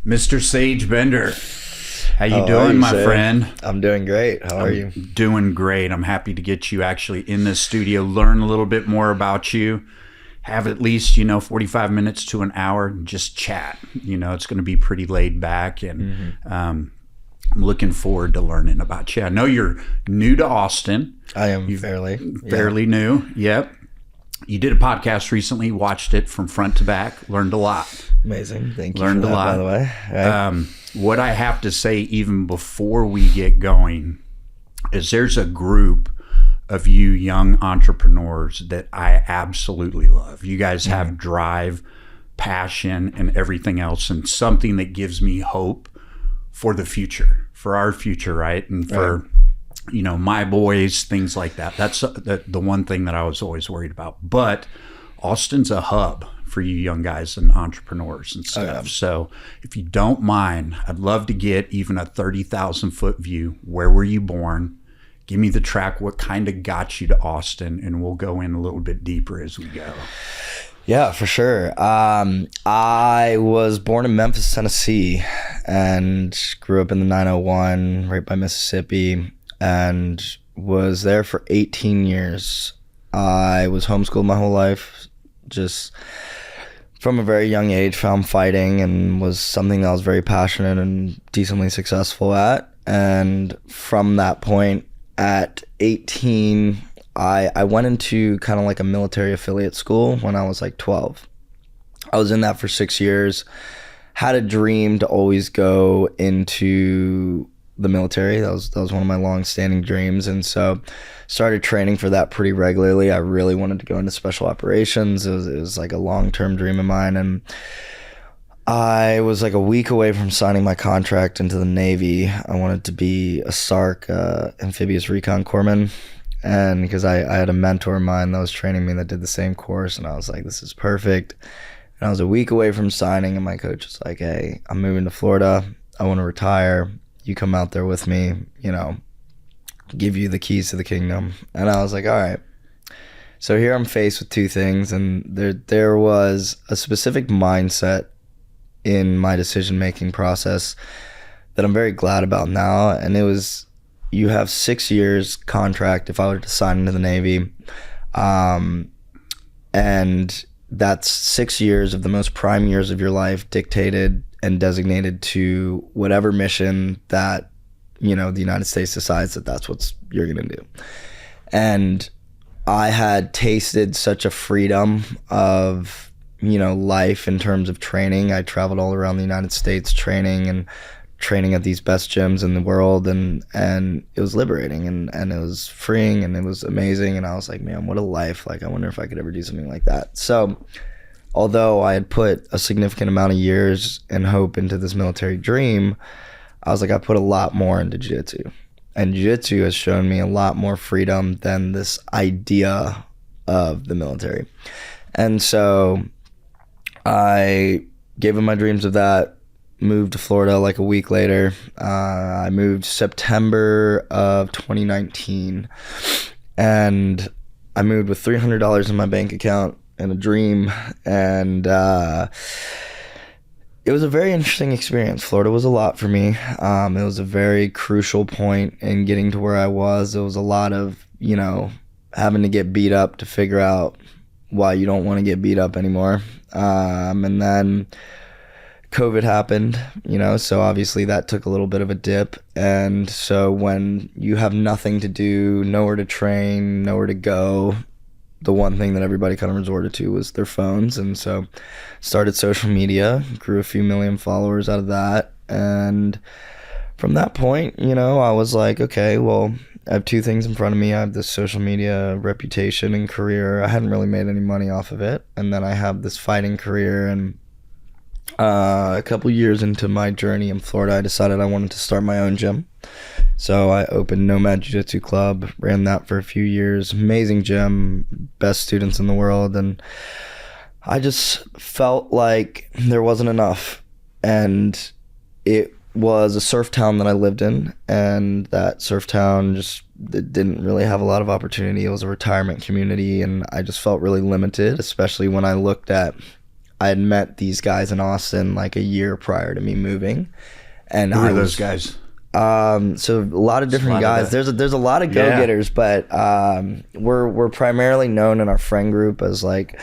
Mr. Sage Bender. How you How are doing, you, my sir? friend? I'm doing great. How are you? Doing great. I'm happy to get you actually in the studio, learn a little bit more about you, have at least, 45 minutes to an hour, and just chat. It's going to be pretty laid back, and I'm looking forward to learning about you. I know you're new to Austin. I am fairly new. Yep. You did a podcast recently, watched it from front to back, learned a lot. Amazing. Thank you Learned for that, a lot. by the way. Right. What I have to say, even before we get going, is there's a group of you young entrepreneurs that I absolutely love. You guys have drive, passion, and everything else, and something that gives me hope for the future, for our future, right? And for, my boys, things like that. That's the one thing that I was always worried about. But Austin's a hub for you young guys and entrepreneurs and stuff. So if you don't mind, I'd love to get even a 30,000 foot view. Where were you born? Give me the track. What kind of got you to Austin? And we'll go in a little bit deeper as we go. Yeah, for sure. I was born in Memphis, Tennessee, and grew up in the 901 right by Mississippi, and was there for 18 years. I was homeschooled my whole life, just from a very young age, found fighting and was something that I was very passionate and decently successful at. And from that point, at 18, I went into kind of like a military affiliate school when I was like 12. I was in that for 6 years, had a dream to always go into the military. That was one of my long-standing dreams, and so started training for that pretty regularly. I really wanted to go into special operations. It was like a long-term dream of mine, and I was like a week away from signing my contract into the Navy. I wanted to be a SARC, amphibious recon corpsman, and because I had a mentor of mine that was training me that did the same course, and I was like, this is perfect. And I was a week away from signing, and my coach was like, hey, I'm moving to Florida. I want to retire. You come out there with me, give you the keys to the kingdom. And I was like, all right. So here I'm faced with two things, and there was a specific mindset in my decision-making process that I'm very glad about now. And it was, you have 6 years contract if I were to sign into the Navy. And that's 6 years of the most prime years of your life dictated and designated to whatever mission that, the United States decides that that's what you're going to do. And I had tasted such a freedom of, life in terms of training. I traveled all around the United States training at these best gyms in the world, and it was liberating and it was freeing and it was amazing. And I was like, man, what a life. Like, I wonder if I could ever do something like that. So although I had put a significant amount of years and hope into this military dream, I was like, I put a lot more into jiu-jitsu. And jiu-jitsu has shown me a lot more freedom than this idea of the military. And so I gave him my dreams of that, moved to Florida like a week later. I moved September of 2019, and I moved with $300 in my bank account and a dream, and it was a very interesting experience. Florida was a lot for me. It was a very crucial point in getting to where I was. It was a lot of, having to get beat up to figure out why you don't want to get beat up anymore. And then COVID happened, so obviously that took a little bit of a dip. And so when you have nothing to do, nowhere to train, nowhere to go, the one thing that everybody kind of resorted to was their phones. And so started social media, grew a few million followers out of that. And from that point, I was like, okay, well, I have two things in front of me. I have this social media reputation and career. I hadn't really made any money off of it. And then I have this fighting career. And a couple years into my journey in Florida, I decided I wanted to start my own gym. So I opened Nomad Jiu-Jitsu Club, ran that for a few years. Amazing gym, best students in the world. And I just felt like there wasn't enough. And it was a surf town that I lived in. And that surf town just didn't really have a lot of opportunity. It was a retirement community. And I just felt really limited, especially when I looked at I had met these guys in Austin like a year prior to me moving. And Who are those guys? So a lot of different guys. There's a lot of go-getters, but we're primarily known in our friend group as like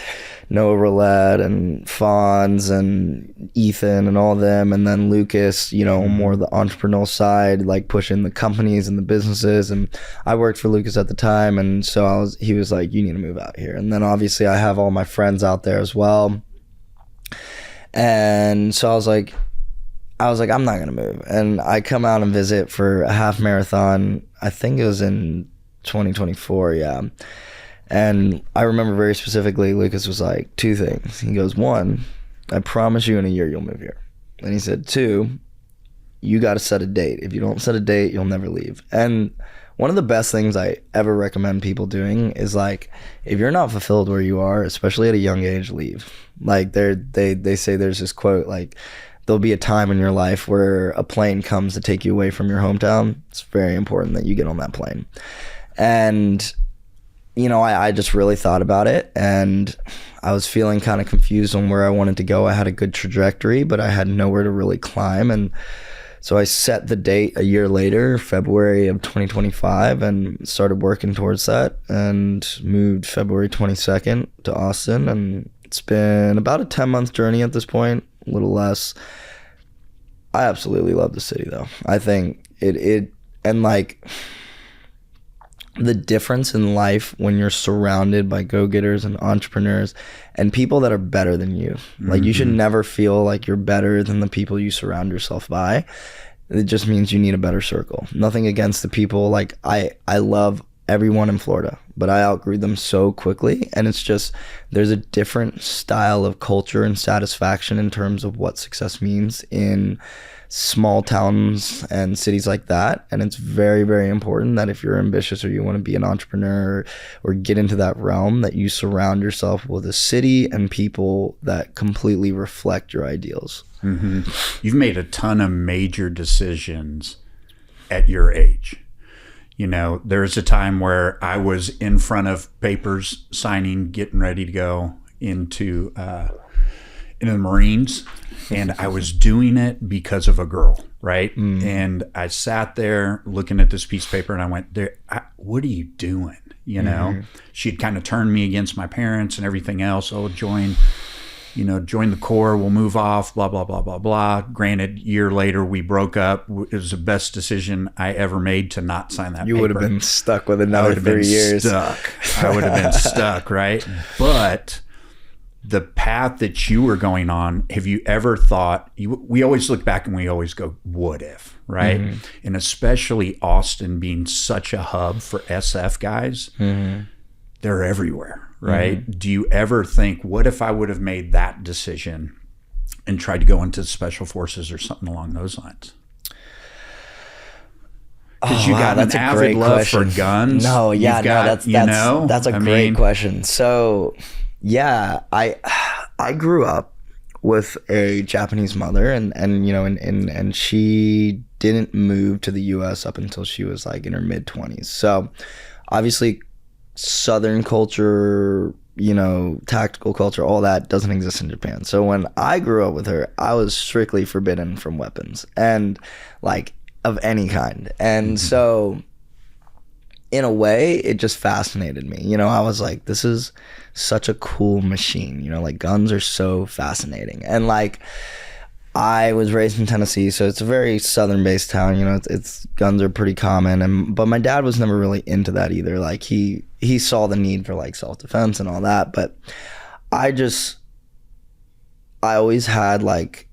Noah Roulette and Fonz and Ethan and all them, and then Lucas, you know, more the entrepreneurial side, like pushing the companies and the businesses. And I worked for Lucas at the time, and so he was like, you need to move out here. And then obviously I have all my friends out there as well. And so I was like, I'm not gonna move. And I come out and visit for a half marathon. I think it was in 2024, yeah. And I remember very specifically, Lucas was like, 2 things. He goes, 1, I promise you in a year you'll move here. And he said, 2, you got to set a date. If you don't set a date, you'll never leave. And one of the best things I ever recommend people doing is like, if you're not fulfilled where you are, especially at a young age, leave. Like they say there's this quote, like, there'll be a time in your life where a plane comes to take you away from your hometown. It's very important that you get on that plane. And, you know, I just really thought about it, and I was feeling kind of confused on where I wanted to go. I had a good trajectory, but I had nowhere to really climb. And so I set the date a year later, February of 2025, and started working towards that, and moved February 22nd to Austin. And it's been about a 10-month journey at this point, a little less. I absolutely love the city though. I think it and like the difference in life when you're surrounded by go-getters and entrepreneurs and people that are better than you. Like you should never feel like you're better than the people you surround yourself by. It just means you need a better circle. Nothing against the people. Like I love everyone in Florida, but I outgrew them so quickly. And it's just, there's a different style of culture and satisfaction in terms of what success means in small towns and cities like that. And it's very, very important that if you're ambitious or you want to be an entrepreneur or get into that realm, that you surround yourself with a city and people that completely reflect your ideals. You've made a ton of major decisions at your age. You know, there's a time where I was in front of papers signing, getting ready to go into the Marines, and I was doing it because of a girl, right? And I sat there looking at this piece of paper, and I went, what are you doing? You know, she'd kind of turned me against my parents and everything else. Oh, join the Corps, we'll move off, blah, blah, blah, blah, blah. Granted, year later, we broke up. It was the best decision I ever made to not sign that paper. You would have been stuck with another 3 years. I would have been stuck, right? But the path that you were going on, have you ever thought, we always look back and we always go, what if, right? And especially Austin being such a hub for SF guys, they're everywhere. Right? Do you ever think, what if I would have made that decision and tried to go into the special forces or something along those lines? Because you got an avid love for guns. That's a great question. So, yeah, I grew up with a Japanese mother, and she didn't move to the U.S. up until she was like in her mid-20s. So, obviously, Southern culture, tactical culture, all that doesn't exist in Japan. So when I grew up with her, I was strictly forbidden from weapons and like of any kind. And so in a way, it just fascinated me. I was like, this is such a cool machine, like guns are so fascinating. And like, I was raised in Tennessee, so it's a very southern-based town. It's guns are pretty common, but my dad was never really into that either. Like he saw the need for like self-defense and all that, but I always had like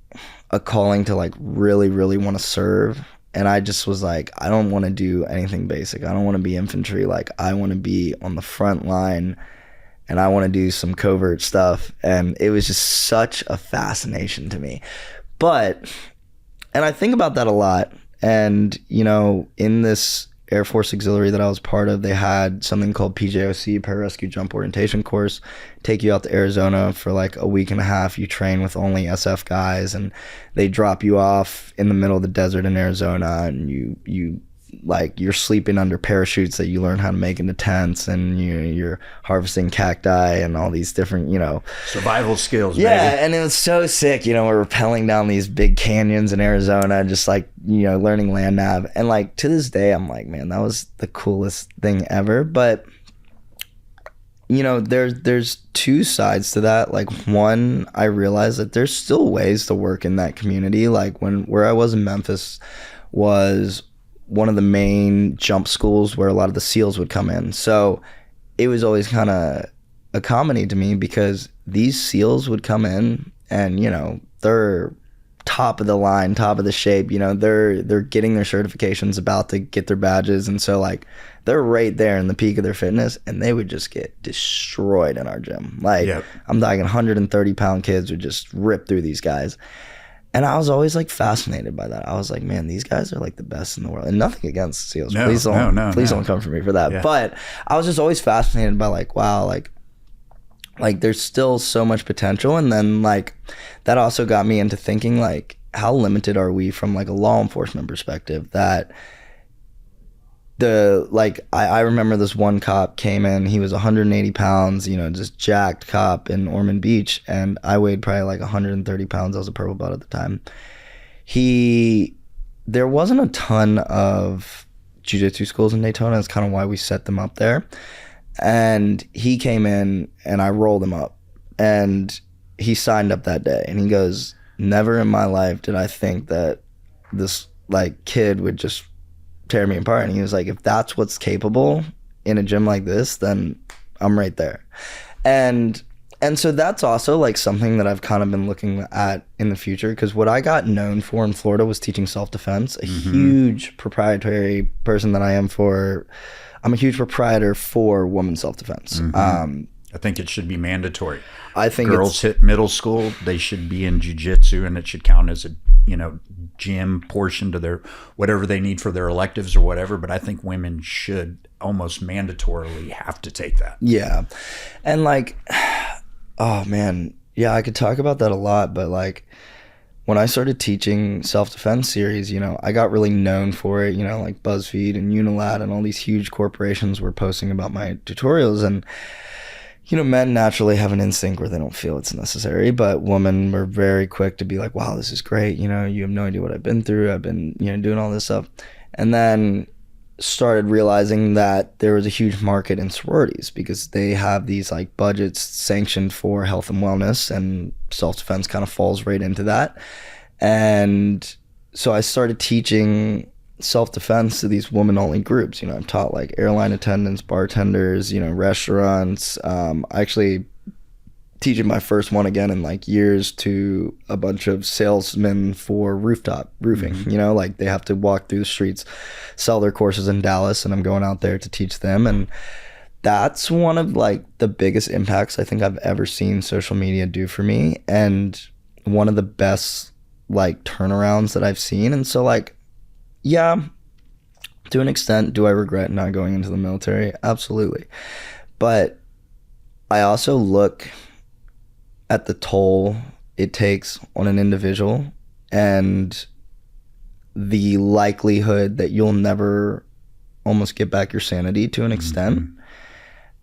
a calling to like really, really want to serve, and I just was like, I don't want to do anything basic. I don't want to be infantry. Like I want to be on the front line, and I want to do some covert stuff, and it was just such a fascination to me. And I think about that a lot. And, in this Air Force Auxiliary that I was part of, they had something called PJOC, Pararescue Jump Orientation Course, take you out to Arizona for like a week and a half. You train with only SF guys, and they drop you off in the middle of the desert in Arizona, and you like you're sleeping under parachutes that you learn how to make into tents, and you're harvesting cacti and all these different, survival skills. Yeah, baby. and it was so sick. We're rappelling down these big canyons in Arizona, just like, learning land nav. And like to this day, I'm like, man, that was the coolest thing ever. But there's two sides to that. Like, one, I realized that there's still ways to work in that community. Like where I was in Memphis was one of the main jump schools where a lot of the SEALs would come in. So it was always kind of a comedy to me, because these SEALs would come in and, they're top of the line, top of the shape, they're getting their certifications, about to get their badges. And so like they're right there in the peak of their fitness, and they would just get destroyed in our gym. Like, yep. I'm talking 130-pound kids would just rip through these guys. And I was always like fascinated by that. I was like, man, these guys are like the best in the world. And nothing against SEALs. Please don't come for me for that. Yeah. But I was just always fascinated by like, wow, like there's still so much potential. And then like that also got me into thinking like, how limited are we from like a law enforcement perspective? That I remember this one cop came in, he was 180 pounds, just jacked cop in Ormond Beach, and I weighed probably like 130 pounds. I was a purple belt at the time. There wasn't a ton of jiu-jitsu schools in Daytona. That's kind of why we set them up there. And he came in and I rolled him up, and he signed up that day, and he goes, never in my life did I think that this like kid would just tear me apart. And he was like, if that's what's capable in a gym like this, then I'm right there. And so that's also like something that I've kind of been looking at in the future, because what I got known for in Florida was teaching self-defense. A huge proprietary person that I am for. I'm a huge proprietor for women's self-defense. I think it should be mandatory. I think girls hit middle school, they should be in jiu-jitsu, and it should count as a gym portion to their whatever they need for their electives or whatever. But I think women should almost mandatorily have to take that. Yeah. And like, oh man, yeah, I could talk about that a lot. But like when I started teaching self-defense series, I got really known for it. Like BuzzFeed and Unilat and all these huge corporations were posting about my tutorials. And men naturally have an instinct where they don't feel it's necessary, but women were very quick to be like, wow, this is great. You have no idea what I've been through. I've been, doing all this stuff. And then started realizing that there was a huge market in sororities, because they have these like budgets sanctioned for health and wellness, and self-defense kind of falls right into that. And so I started teaching self-defense to these woman-only groups. I've taught like airline attendants, bartenders, restaurants. Actually teaching my first one again in like years to a bunch of salesmen for rooftop roofing. Like they have to walk through the streets, sell their courses in Dallas, and I'm going out there to teach them. And that's one of like the biggest impacts I think I've ever seen social media do for me, and one of the best like turnarounds that I've seen. And so like, yeah, to an extent, do I regret not going into the military? Absolutely. But I also look at the toll it takes on an individual, and the likelihood that you'll never almost get back your sanity to an extent.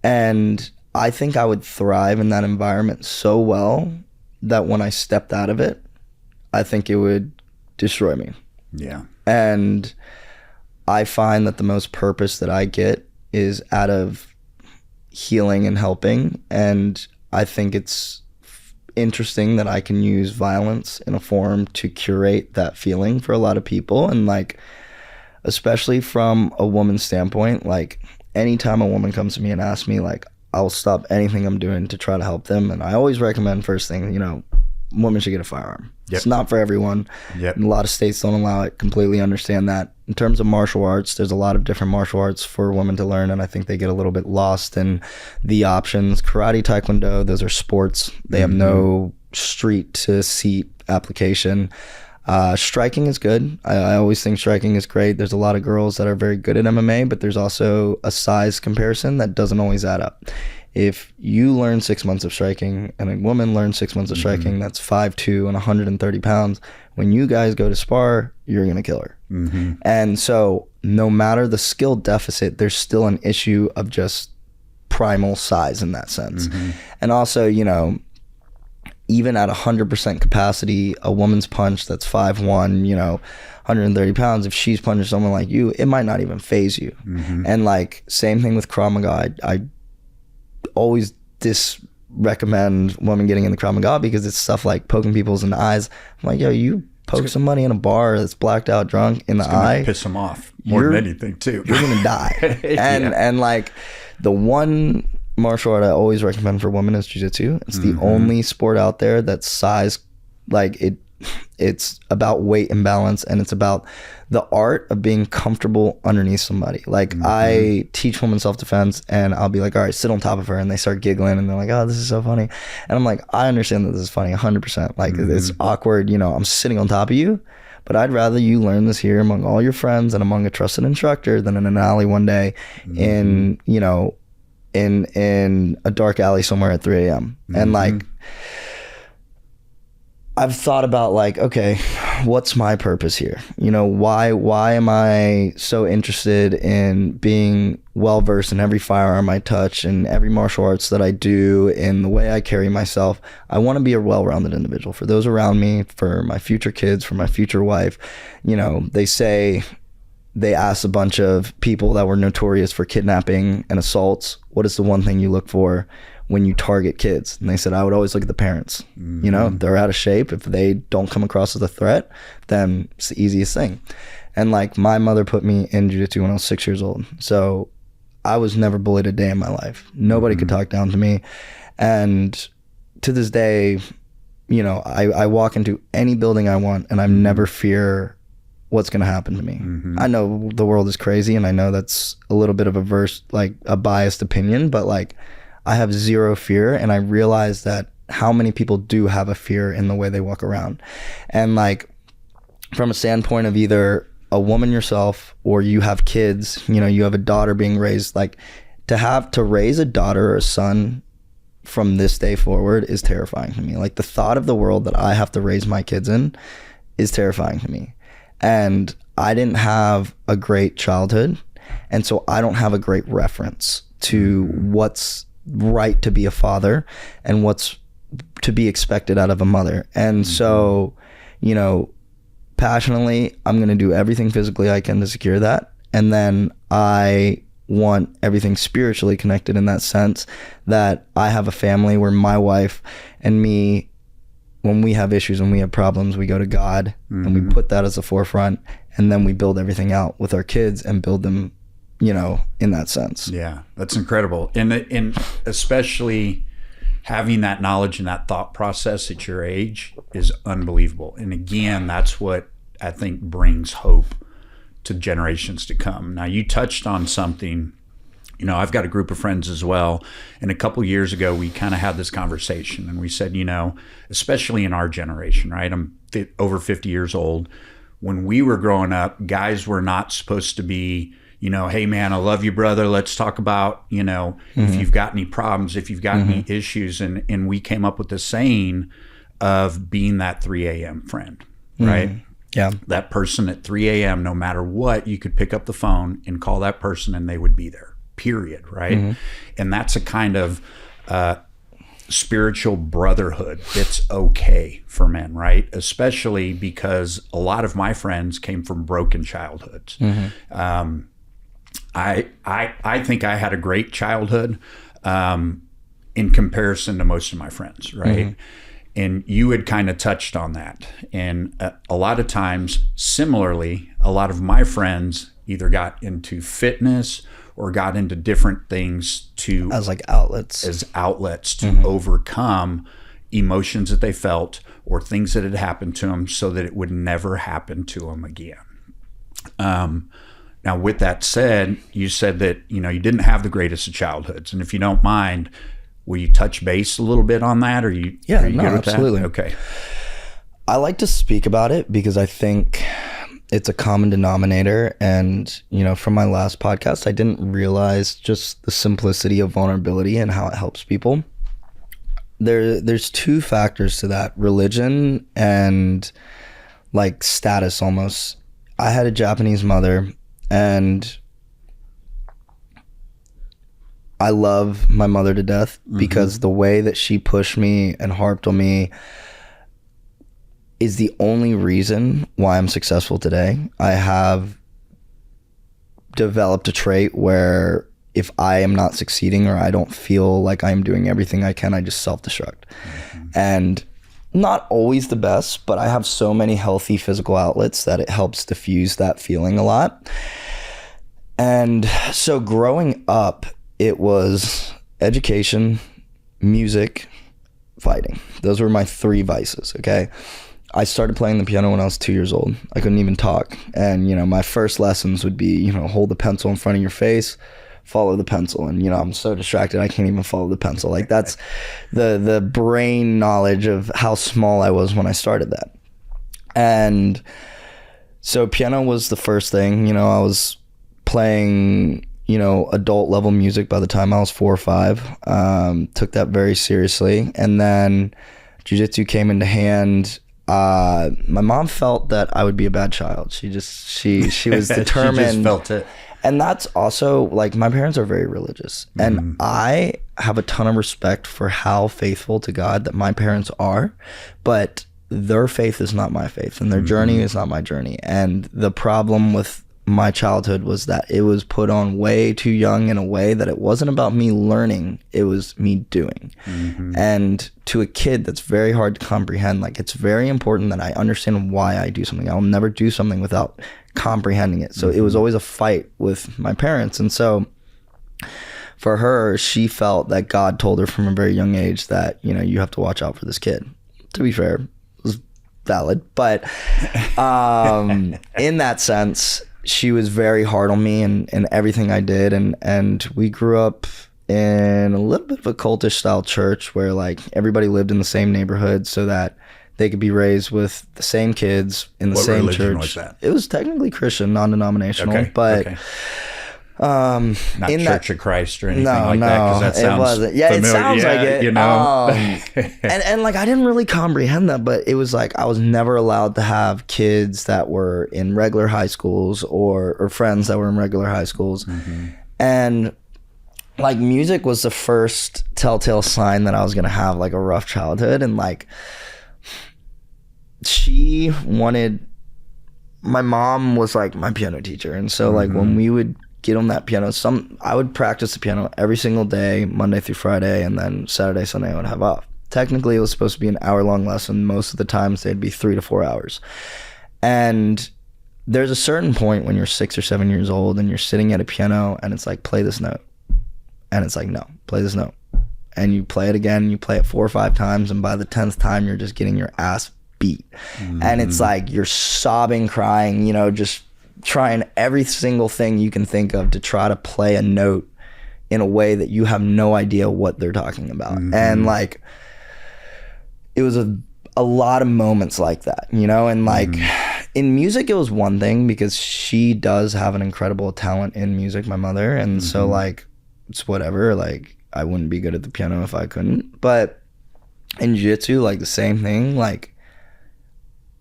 And I think I would thrive in that environment so well that when I stepped out of it, I think it would destroy me. Yeah. And I find that the most purpose that I get is out of healing and helping. And I think it's interesting that I can use violence in a form to curate that feeling for a lot of people. And like, especially from a woman's standpoint, like anytime a woman comes to me and asks me, like, I'll stop anything I'm doing to try to help them. And I always recommend first thing, women should get a firearm. Yep. It's not for everyone. Yep. A lot of states don't allow it. Completely understand that. In terms of martial arts, there's a lot of different martial arts for women to learn, and I think they get a little bit lost in the options. Karate, Taekwondo, those are sports. They have no street to seat application. Striking is good. I always think striking is great. There's a lot of girls that are very good at MMA, but there's also a size comparison that doesn't always add up. If you learn 6 months of striking and a woman learns 6 months of striking, that's 5'2" and 130 pounds. When you guys go to spar, you're going to kill her. And so no matter the skill deficit, there's still an issue of just primal size in that sense. And also, you know, even at 100% capacity, a woman's punch that's 5'1", you know, 130 pounds, if she's punching someone like you, it might not even phase you. And like, same thing with Krav Maga. I always recommend women getting in the Krav Maga because it's stuff like poking people's in the eyes. I'm like, yo, you poke somebody in a bar that's blacked out drunk in the eye, piss them off more than anything too. You're gonna die. And like, the one martial art I always recommend for women is jiu-jitsu. It's the only sport out there that's size, like it's about weight and balance, and it's about the art of being comfortable underneath somebody. Like, I teach women self-defense, and I'll be like, all right, sit on top of her, and they start giggling, and they're like, oh, this is so funny. And I'm like, I understand that this is funny 100%. Like, it's awkward, you know, I'm sitting on top of you, but I'd rather you learn this here among all your friends and among a trusted instructor than in an alley one day in, you know, in a dark alley somewhere at 3 a.m. And like, I've thought about like, okay, what's my purpose here? You know, why am I so interested in being well-versed in every firearm I touch and every martial arts that I do, in the way I carry myself? I want to be a well-rounded individual for those around me, for my future kids, for my future wife. You know, they asked a bunch of people that were notorious for kidnapping and assaults, what is the one thing you look for when you target kids? And they said, I would always look at the parents. You know, if they're out of shape, if they don't come across as a threat, then it's the easiest thing. And like, my mother put me in jiu-jitsu when I was 6 years old. So I was never bullied a day in my life. Nobody could talk down to me. And to this day, you know, I walk into any building I want, and I never fear what's going to happen to me. I know the world is crazy, and I know that's a little bit of a biased opinion, but like, I have zero fear, and I realize that how many people do have a fear in the way they walk around. And like, from a standpoint of either a woman yourself or you have kids, you know, you have a daughter being raised, like, to raise a daughter or a son from this day forward is terrifying to me. Like, the thought of the world that I have to raise my kids in is terrifying to me. And I didn't have a great childhood, and so I don't have a great reference to what's right to be a father and what's to be expected out of a mother. And so, you know, passionately, I'm going to do everything physically I can to secure that. And then I want everything spiritually connected, in that sense that I have a family where my wife and me, when we have issues and we have problems, we go to God and we put that as the forefront, and then we build everything out with our kids and build them, you know, in that sense. Yeah, that's incredible. And especially having that knowledge and that thought process at your age is unbelievable. And again, that's what I think brings hope to generations to come. Now, you touched on something, you know, I've got a group of friends as well. And a couple of years ago, we kind of had this conversation, and we said, you know, especially in our generation, right? I'm over 50 years old. When we were growing up, guys were not supposed to be, you know, hey man, I love you, brother. Let's talk about, you know, if you've got any problems, if you've got any issues. And we came up with the saying of being that 3 a.m. friend, right? Yeah. That person at 3 a.m., no matter what, you could pick up the phone and call that person and they would be there, period, right? And that's a kind of spiritual brotherhood that's okay for men, right? Especially because a lot of my friends came from broken childhoods. I think I had a great childhood in comparison to most of my friends, right? And you had kind of touched on that. And a lot of times, similarly, a lot of my friends either got into fitness or got into different things as outlets to overcome emotions that they felt or things that had happened to them, so that it would never happen to them again. Now, with that said, you said that, you know, you didn't have the greatest of childhoods. And if you don't mind, will you touch base a little bit on that? Are you good with absolutely. that? Okay. I like to speak about it because I think it's a common denominator. And, you know, from my last podcast, I didn't realize just the simplicity of vulnerability and how it helps people. There's two factors to that: religion and like status almost. I had a Japanese mother, And I love my mother to death because the way that she pushed me and harped on me is the only reason why I'm successful today. I have developed a trait where if I am not succeeding or I don't feel like I'm doing everything I can, I just self-destruct. And not always the best, but I have so many healthy physical outlets that it helps diffuse that feeling a lot. And so growing up, it was education, music, fighting. Those were my 3 vices, okay? I started playing the piano when I was 2 years old. I couldn't even talk. And, my first lessons would be, hold the pencil in front of your face, follow the pencil. And, I'm so distracted, I can't even follow the pencil. Like, that's the brain knowledge of how small I was when I started that. And so piano was the first thing. I was playing, adult level music by the time I was 4 or 5. Took that very seriously. And then jiu-jitsu came into hand. My mom felt that I would be a bad child. She was determined. She just felt it. And that's also, like, my parents are very religious. And I have a ton of respect for how faithful to God that my parents are. But their faith is not my faith. And their journey is not my journey. And the problem with my childhood was that it was put on way too young in a way that it wasn't about me learning, it was me doing. And to a kid, that's very hard to comprehend. Like, it's very important that I understand why I do something. I'll never do something without comprehending it. So it was always a fight with my parents. And so for her, she felt that God told her from a very young age that, you have to watch out for this kid. To be fair, it was valid. But in that sense, she was very hard on me and everything I did. And we grew up in a little bit of a cultish style church where, like, everybody lived in the same neighborhood so that they could be raised with the same kids in the same church. What religion was that? It was technically Christian, non-denominational, but not Church of Christ or anything like that, because that sounds it wasn't. Yeah, familiar. It sounds like it. And like, I didn't really comprehend that, but it was like I was never allowed to have kids that were in regular high schools or friends that were in regular high schools. And like, music was the first telltale sign that I was gonna have like a rough childhood. And like, my mom was like my piano teacher, and so like when we would get on that piano, I would practice the piano every single day, Monday through Friday, and then Saturday, Sunday I would have off. Technically it was supposed to be an hour-long lesson. Most of the times they'd be 3 to 4 hours. And there's a certain point when you're 6 or 7 years old and you're sitting at a piano and it's like, play this note, and it's like, no, play this note, and you play it again, you play it 4 or 5 times, and by the 10th time you're just getting your ass beat. And it's like you're sobbing, crying, just trying every single thing you can think of to try to play a note in a way that you have no idea what they're talking about. And like, it was a lot of moments like that, and like in music it was one thing because she does have an incredible talent in music, my mother, and so like, it's whatever, like, I wouldn't be good at the piano if I couldn't. But in jiu-jitsu, like, the same thing, like,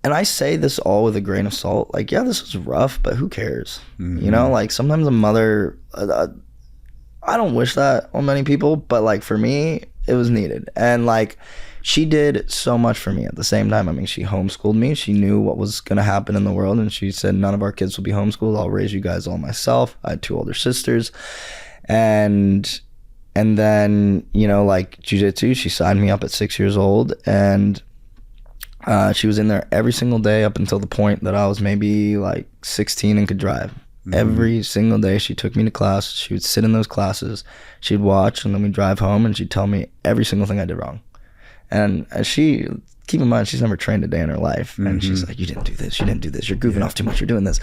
and I say this all with a grain of salt, like, yeah, this was rough, but who cares? Like, sometimes a mother, I don't wish that on many people, but like, for me, it was needed. And like, she did so much for me at the same time. I mean, she homeschooled me. She knew what was going to happen in the world, and she said, none of our kids will be homeschooled. I'll raise you guys all myself. I had 2 older sisters. And then, like, jiu-jitsu, she signed me up at 6 years old, and she was in there every single day up until the point that I was maybe like 16 and could drive. Every single day she took me to class. She would sit in those classes, she'd watch, and then we'd drive home and she'd tell me every single thing I did wrong. And she, keep in mind, she's never trained a day in her life. And she's like, you didn't do this, you're goofing off too much, you're doing this.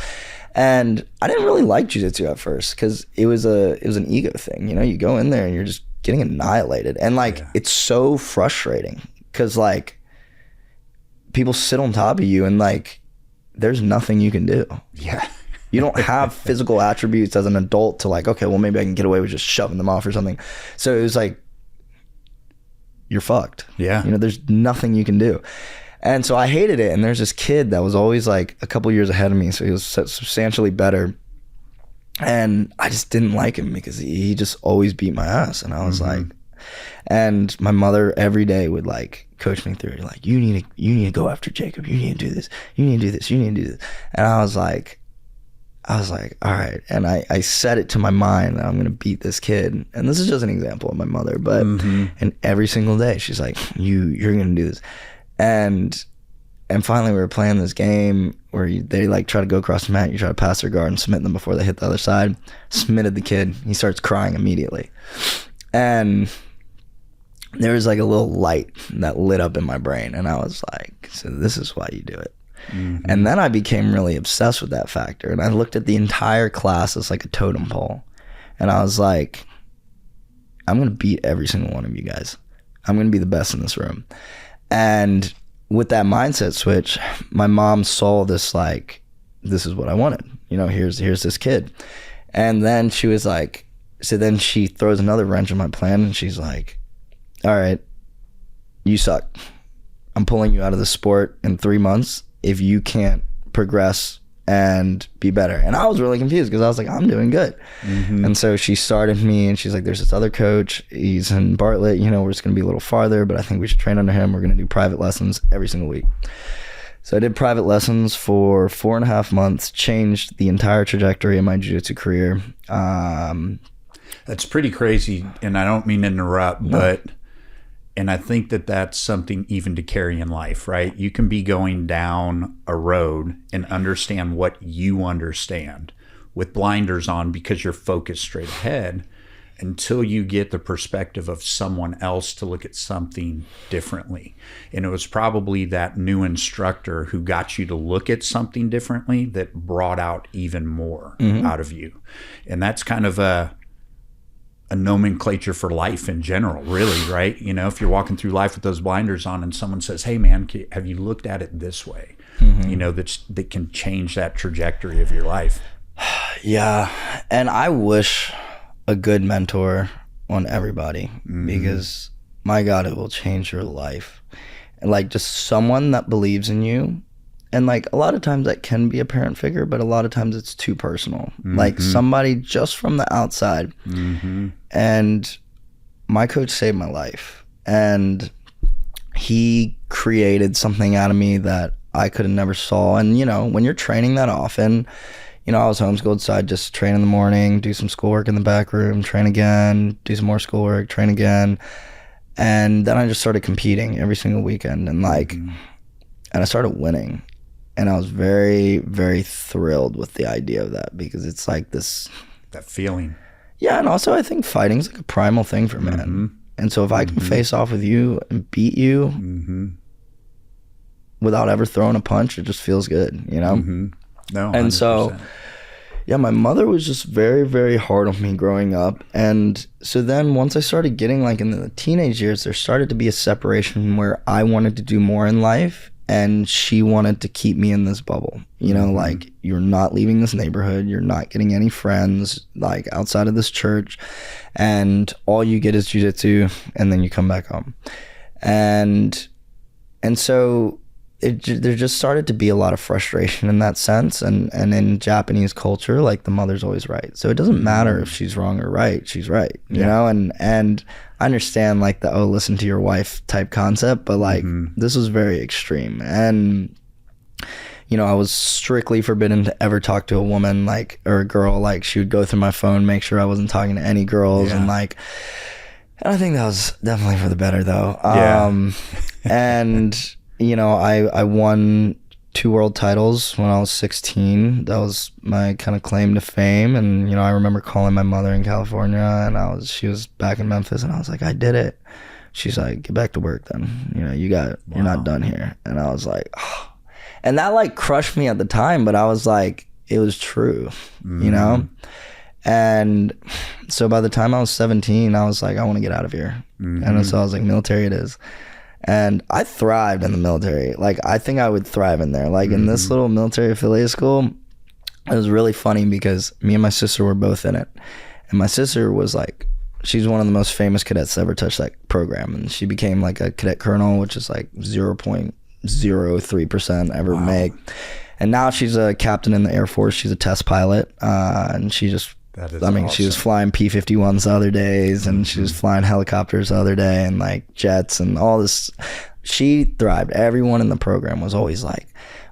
And I didn't really like jiu-jitsu at first because it was an ego thing. You go in there and you're just getting annihilated. And like, it's so frustrating because like, people sit on top of you and like, there's nothing you can do. You don't have physical attributes as an adult to like, okay, well, maybe I can get away with just shoving them off or something. So it was like, you're fucked. There's nothing you can do. And so I hated it. And there's this kid that was always like a couple years ahead of me, so he was substantially better. And I just didn't like him because he just always beat my ass. And I was like, and my mother every day would like coach me through it. Like, you need to go after Jacob. You need to do this. You need to do this. You need to do this. And I was like, all right. And I set it to my mind that I'm going to beat this kid. And this is just an example of my mother, but, and every single day she's like, you're going to do this. And finally we were playing this game where they like try to go across the mat. You try to pass their guard and submit them before they hit the other side. Submitted the kid. He starts crying immediately. And there was like a little light that lit up in my brain. And I was like, so this is why you do it. And then I became really obsessed with that factor. And I looked at the entire class as like a totem pole. And I was like, I'm going to beat every single one of you guys. I'm going to be the best in this room. And with that mindset switch, my mom saw this, like, this is what I wanted. You know, here's this kid. And then she was like, so then she throws another wrench in my plan and she's like, all right, you suck. I'm pulling you out of the sport in 3 months if you can't progress and be better. And I was really confused because I was like, I'm doing good. And so she started me and she's like, there's this other coach. He's in Bartlett. You know, we're just going to be a little farther, but I think we should train under him. We're going to do private lessons every single week. So I did private lessons for 4.5 months, changed the entire trajectory of my jiu-jitsu career. That's pretty crazy. And I don't mean to interrupt, but and I think that that's something even to carry in life, right? You can be going down a road and understand what you understand with blinders on because you're focused straight ahead until you get the perspective of someone else to look at something differently. And it was probably that new instructor who got you to look at something differently that brought out even more out of you. And that's kind of a nomenclature for life in general, really, right? You know, if you're walking through life with those blinders on and someone says, hey man, have you looked at it this way? You know, that can change that trajectory of your life. Yeah. And I wish a good mentor on everybody because my God, it will change your life. And like just someone that believes in you. And like a lot of times that can be a parent figure, but a lot of times it's too personal. Like somebody just from the outside. And my coach saved my life. And he created something out of me that I could have never saw. And you know, when you're training that often, you know, I was homeschooled, so I'd just train in the morning, do some schoolwork in the back room, train again, do some more schoolwork, train again. And then I just started competing every single weekend and like, and I started winning. And I was very, very thrilled with the idea of that because it's like this... That feeling. Yeah, and also I think fighting's like a primal thing for men. And so if I can face off with you and beat you without ever throwing a punch, it just feels good, you know? No, 100%. And so, yeah, my mother was just very, very hard on me growing up. And so then once I started getting like in the teenage years, there started to be a separation where I wanted to do more in life. And she wanted to keep me in this bubble, you know, like you're not leaving this neighborhood, you're not getting any friends like outside of this church, and all you get is jiu-jitsu, and then you come back home. And so there just started to be a lot of frustration in that sense. And in Japanese culture, like the mother's always right. So it doesn't matter if she's wrong or right, she's right, you know? And I understand like the, oh, listen to your wife type concept, but like this was very extreme. And, you know, I was strictly forbidden to ever talk to a woman like, or a girl, like she would go through my phone, make sure I wasn't talking to any girls. And like, and I think that was definitely for the better though. And, you know, I won 2 world titles when I was 16. That was my kind of claim to fame. And, you know, I remember calling my mother in California and she was back in Memphis and I was like, I did it. She's like, get back to work then. You know, you're not done here. And I was like, oh. And that like crushed me at the time, but I was like, it was true, you know? And so by the time I was 17, I was like, I want to get out of here. And so I was like, military it is. And I thrived in the military. Like, I think I would thrive in there. Like, in this little military affiliate school, it was really funny because me and my sister were both in it. And my sister was like, she's one of the most famous cadets to ever touch that program. And she became like a cadet colonel, which is like 0.03% ever make. And now she's a captain in the Air Force. She's a test pilot, and she just, awesome. She was flying P-51s the other days, and she was flying helicopters the other day, and like jets and all this. She thrived. Everyone in the program was always like,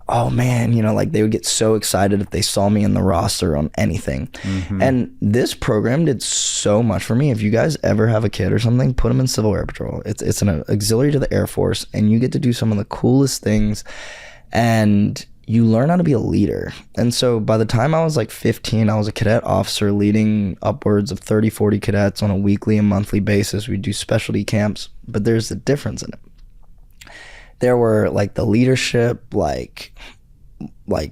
oh man, you know, like they would get so excited if they saw me in the roster on anything. And this program did so much for me. If you guys ever have a kid or something, put them in Civil Air Patrol. It's an auxiliary to the Air Force, and you get to do some of the coolest things, and you learn how to be a leader. And so by the time I was like 15, I was a cadet officer leading upwards of 30, 40 cadets on a weekly and monthly basis. We do specialty camps, but there's a difference in it. There were like the leadership, like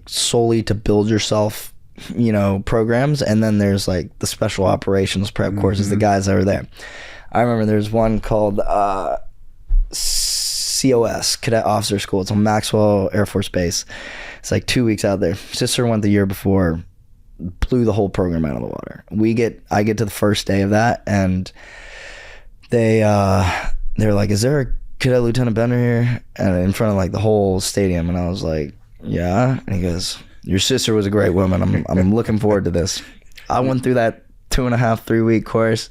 solely to build yourself, you know, programs. And then there's like the special operations prep courses, the guys that were there. I remember there's one called COS, Cadet Officer School. It's on Maxwell Air Force Base. It's like 2 weeks out there. Sister went the year before, blew the whole program out of the water. I get to the first day of that, and they're like, is there a Cadet Lieutenant Bender here? And in front of like the whole stadium. And I was like, yeah. And he goes, your sister was a great woman. I'm looking forward to this. I went through that 2.5, 3 week course,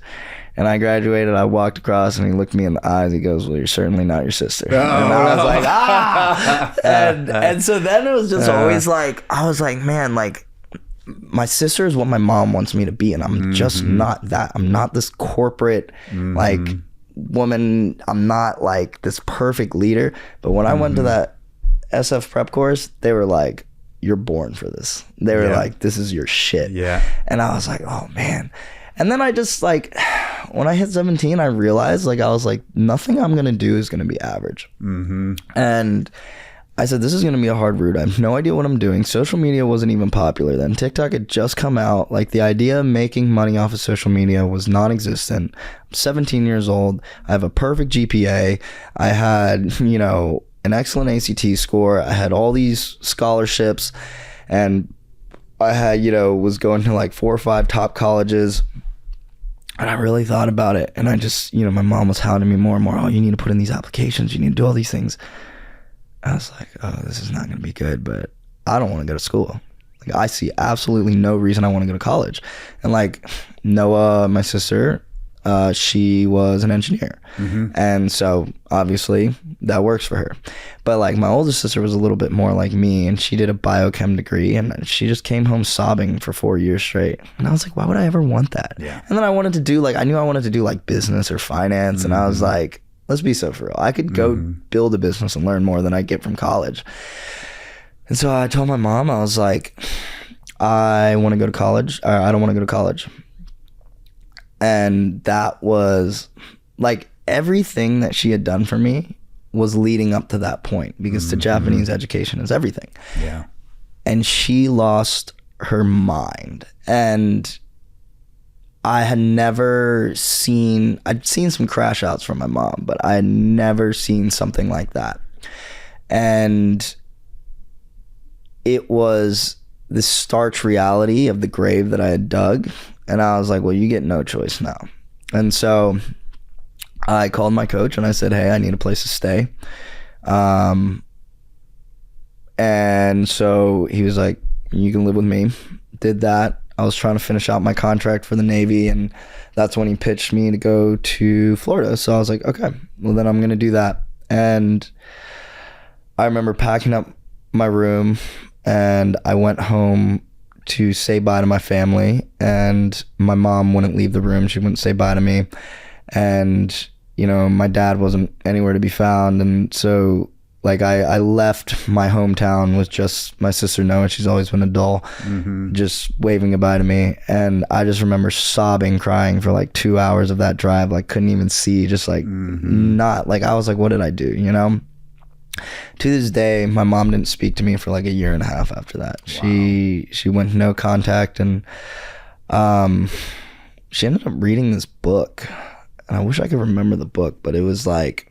and I graduated. I walked across, and he looked me in the eyes. He goes, well, you're certainly not your sister. And I was like, ah. And so then it was just always like, I was like, man, like my sister is what my mom wants me to be. And I'm just not that. I'm not this corporate, like woman. I'm not like this perfect leader. But when I went to that SF prep course, they were like, you're born for this. They were like, this is your shit. And I was like, oh man. And then I just like, when I hit 17, I realized like, I was like, nothing I'm gonna do is gonna be average. And I said, this is gonna be a hard route. I have no idea what I'm doing. Social media wasn't even popular then. TikTok had just come out. Like the idea of making money off of social media was non-existent. I'm 17 years old. I have a perfect GPA. I had, you know, an excellent ACT score. I had all these scholarships, and I had, you know, was going to like 4 or 5 top colleges. And I really thought about it. And I just, you know, my mom was hounding me more and more. Oh, you need to put in these applications. You need to do all these things. I was like, oh, this is not going to be good, but I don't want to go to school. Like, I see absolutely no reason I want to go to college. And like Noah, my sister, she was an engineer. And so obviously that works for her. But like my older sister was a little bit more like me, and she did a biochem degree, and she just came home sobbing for 4 years straight. And I was like, why would I ever want that? And then I wanted to do like, I knew I wanted to do like business or finance. And I was like, let's be so for real. I could go build a business and learn more than I get from college. And so I told my mom, I was like, I want to go to college. Or I don't want to go to college. And that was like everything that she had done for me was leading up to that point, because the Japanese education is everything. And she lost her mind. And I had never seen, I'd seen some crash outs from my mom, but I had never seen something like that. And it was the starch reality of the grave that I had dug. And I was like, well, you get no choice now. And so I called my coach and I said, hey, I need a place to stay. And so he was like, you can live with me. Did that. I was trying to finish out my contract for the Navy, and that's when he pitched me to go to Florida. So I was like, okay, well then I'm going to do that. And I remember packing up my room, and I went home to say bye to my family, and my mom wouldn't leave the room. She wouldn't say bye to me. And, you know, my dad wasn't anywhere to be found. And so like I left my hometown with just my sister Noah. She's always been a doll, just waving goodbye to me. And I just remember sobbing, crying for like 2 hours of that drive. Like couldn't even see, just like not like, I was like, what did I do? You know? To this day, my mom didn't speak to me for like 1.5 years after that. Wow. She went no contact, and she ended up reading this book. And I wish I could remember the book, but it was like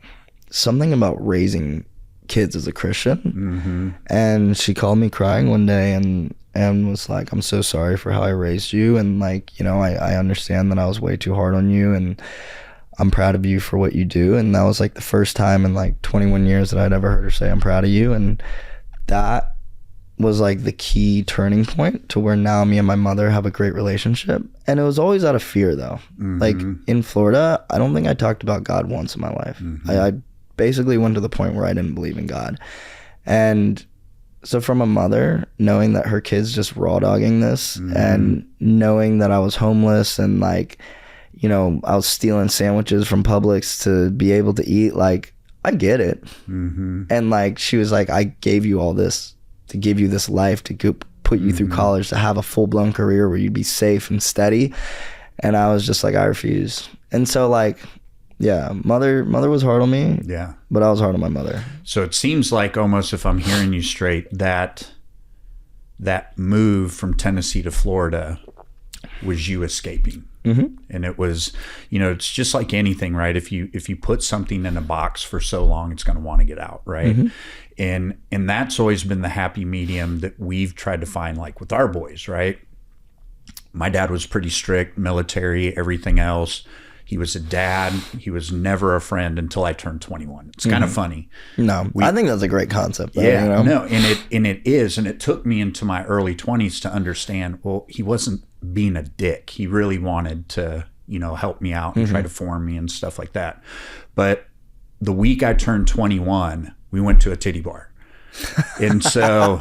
something about raising kids as a Christian. And she called me crying one day and was like, I'm so sorry for how I raised you, and like, you know, I understand that I was way too hard on you, and I'm proud of you for what you do. And that was like the first time in like 21 years that I'd ever heard her say I'm proud of you. And that was like the key turning point to where now me and my mother have a great relationship. And it was always out of fear though. Like in Florida, I don't think I talked about God once in my life. I basically went to the point where I didn't believe in God. And so from a mother, knowing that her kid's just raw dogging this and knowing that I was homeless and like, you know, I was stealing sandwiches from Publix to be able to eat, like, I get it. And like, she was like, I gave you all this to give you this life, to put you through college, to have a full-blown career where you'd be safe and steady. And I was just like, I refuse. And so like, yeah, mother was hard on me. Yeah. But I was hard on my mother. So it seems like, almost, if I'm hearing you straight, that move from Tennessee to Florida was you escaping. And it was, you know, it's just like anything, right? If you put something in a box for so long, it's going to want to get out, right? And that's always been the happy medium that we've tried to find, like with our boys, right? My dad was pretty strict, military, everything else. He was a dad. He was never a friend until I turned 21. It's kind of funny. No, I think that's a great concept though, yeah, you know? No, and it is, and it took me into my early 20s to understand, well, he wasn't being a dick. He really wanted to, you know, help me out and try to form me and stuff like that. But the week I turned 21, we went to a titty bar. And so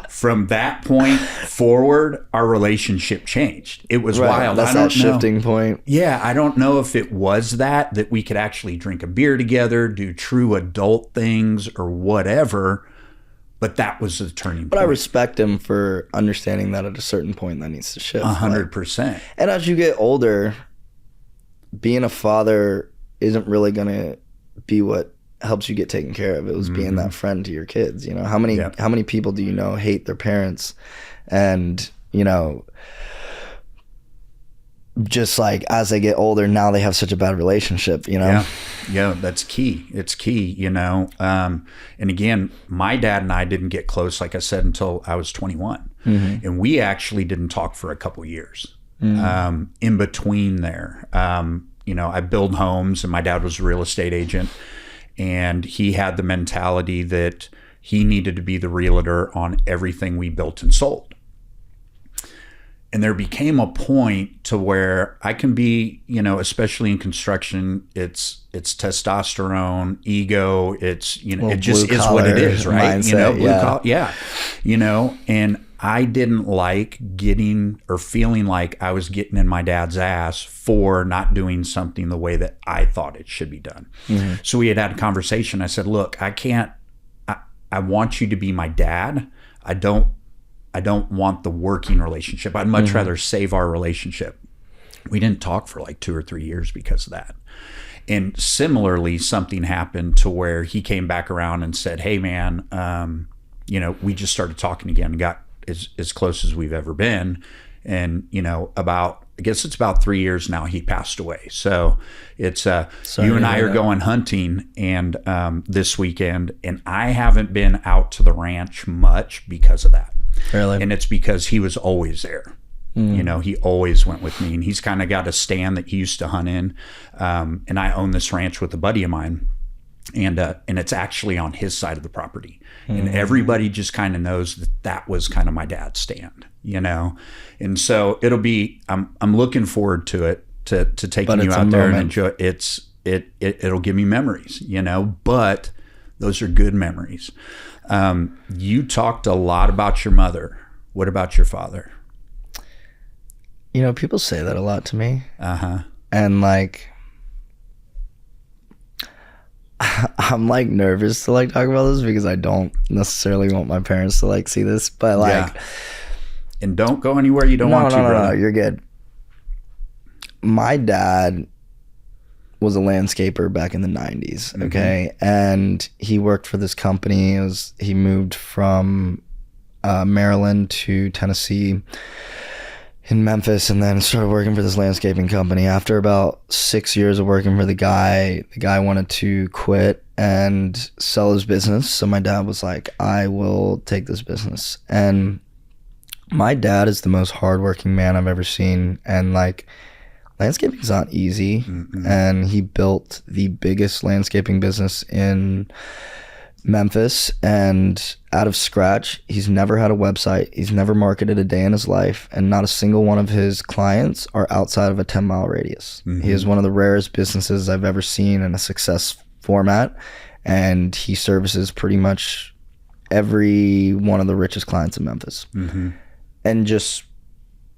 from that point forward, our relationship changed. It was wild. That's that shifting point. Yeah, I don't know if it was that we could actually drink a beer together, do true adult things or whatever, but that was the turning point. But I respect him for understanding that at a certain point that needs to shift. 100%. And as you get older, being a father isn't really going to be what helps you get taken care of. It was being that friend to your kids. You know, how many people do you know hate their parents, and you know, just like as they get older, now they have such a bad relationship. You know, yeah, that's key. It's key. You know, and again, my dad and I didn't get close, like I said, until I was 21, and we actually didn't talk for a couple years. In between there, you know, I build homes, and my dad was a real estate agent. And he had the mentality that he needed to be the realtor on everything we built and sold. And there became a point to where I can be, you know, especially in construction, it's testosterone, ego, it's, you know, it just is what it is, right? Mindset, you know, blue collar, you know, and I didn't like getting or feeling like I was getting in my dad's ass for not doing something the way that I thought it should be done. So we had a conversation. I said, look, I want you to be my dad. I don't want the working relationship. I'd much rather save our relationship. We didn't talk for like 2 or 3 years because of that. And similarly, something happened to where he came back around and said, hey man, you know, we just started talking again and got as close as we've ever been. And, you know, I guess it's about 3 years now, he passed away. So it's, you and I are going hunting and this weekend, and I haven't been out to the ranch much because of that. Really? And it's because he was always there. You know, he always went with me, and he's kind of got a stand that he used to hunt in. And I own this ranch with a buddy of mine, and it's actually on his side of the property. And everybody just kind of knows that was kind of my dad's stand, you know? And so it'll be, I'm looking forward to it, to taking you out there and enjoy it. It'll give me memories, you know, but those are good memories. You talked a lot about your mother. What about your father? You know, people say that a lot to me. And like, I'm like nervous to like talk about this because I don't necessarily want my parents to like see this, but like, and don't go anywhere you don't want to, brother. No, you're good. My dad was a landscaper back in the 90s. Okay. And he worked for this company. He moved from Maryland to Tennessee in Memphis, and then started working for this landscaping company. After about 6 years of working for the guy wanted to quit and sell his business. So my dad was like, I will take this business. And my dad is the most hardworking man I've ever seen. And like, landscaping is not easy. And he built the biggest landscaping business in Memphis, and out of scratch, he's never had a website, he's never marketed a day in his life, and not a single one of his clients are outside of a 10-mile radius. He is one of the rarest businesses I've ever seen in a success format, and he services pretty much every one of the richest clients in Memphis. And just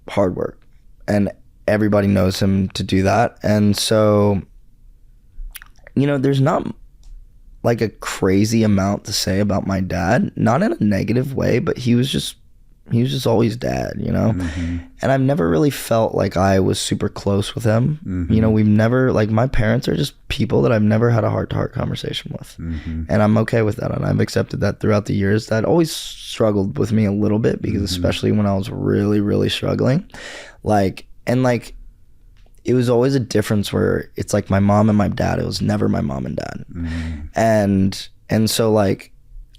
hard work, and everybody knows him to do that. And so, you know, there's not like a crazy amount to say about my dad, not in a negative way, but he was just always dad, you know? And I've never really felt like I was super close with him. You know, we've never, like, my parents are just people that I've never had a heart-to-heart conversation with. And I'm okay with that, and I've accepted that throughout the years. That always struggled with me a little bit, because especially when I was really, really struggling, like, and like, it was always a difference where it's like my mom and my dad. It was never my mom and dad. And so, like,